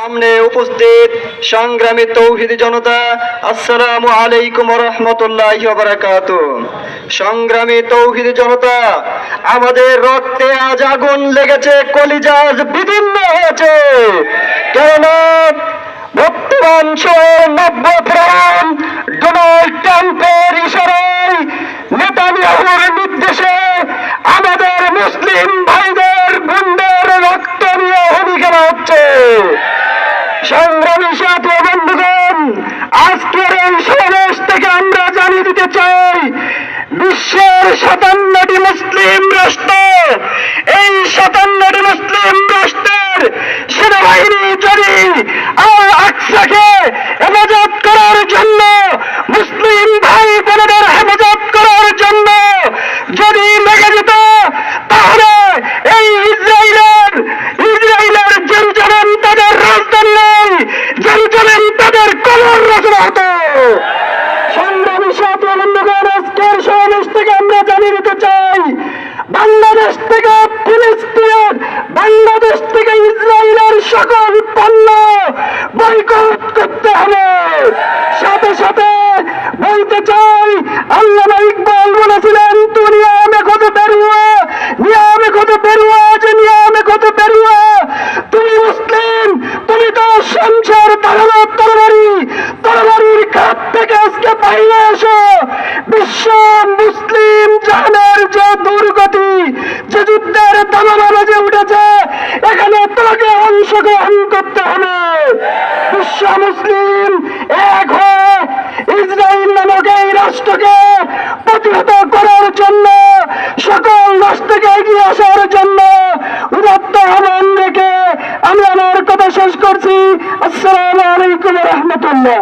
সামনে উপস্থিত সংগ্রামী তৌহিদি জনতা, আসসালামু আলাইকুম ওয়া রাহমাতুল্লাহি ওয়া বারাকাতুহু। সংগ্রামী তৌহিদি জনতা, আমাদের রক্তে আজ আগুন লেগেছে, কলিজা আজ বিদীর্ণ হয়েছে। কেননা বর্তমান সময়ের নব্য প্রধান ডোনাল্ড ট্রাম্পের ইশারায়, নেতানিয়াহুর নির্দেশে আমাদের মুসলিম ভাইদের বোনদের রক্ত নিয়ে হোলি খেলা হচ্ছে। সংগ্রামী সাথী বন্ধুগণ, আজকের এই সমাবেশ থেকে আমরা জানিয়ে দিতে চাই, বিশ্বের 57টি মুসলিম রাষ্ট্র, এই 57টি মুসলিম রাষ্ট্রের সেনাবাহিনী যদি আল আকসাকে হেফাজত করার জন্য, মুসলিম ভাই বোনেদের হেফাজত করার জন্য যদি লেগে যেত, তাহলে এই ইসরায়েলের জেরুজালেম তাদের রাজধানী নয়, জেরুজালেম তাদের কবর রচনা হতো। সংগ্রামী সাথী বন্ধুগণ, আজকের সমাবেশ থেকে আমরা জানিয়ে দিতে চাই, বাংলাদেশ থেকে ফিলিস্তিন, বাংলাদেশ থেকে ইসরায়েলের সকল পণ্য বয়কট করতে হবে। সাথে সাথে বলতে চাই, আল্লামা ইকবাল বলেছিলেন, দুনিয়া মে কত বেরুয়া, নিয়ামে কত বেরুয়া, যে নিয়ামে কত বেরুয়া। তুমি মুসলিম, তুমি তো সংসার তরবারির খাত থেকে আজকে বাইরে এসো। বিশ্ব মুসলিম জাহানের যে দুর্গতি, যে যুদ্ধের দাবানল যে উঠেছে, এখানে তোমাকে অংশগ্রহণ করতে হবে। বিশ্ব মুসলিম এক হয়ে ইসরায়েল নামক এই রাষ্ট্রকে প্রতিহত করার জন্য, সকল রাষ্ট্রকে এগিয়ে আসার জন্য উদাত্ত আহ্বান রেখে আমি আমার কথা শেষ করছি। আসসালামু আলাইকুম ওয়া রাহমাতুল্লাহ।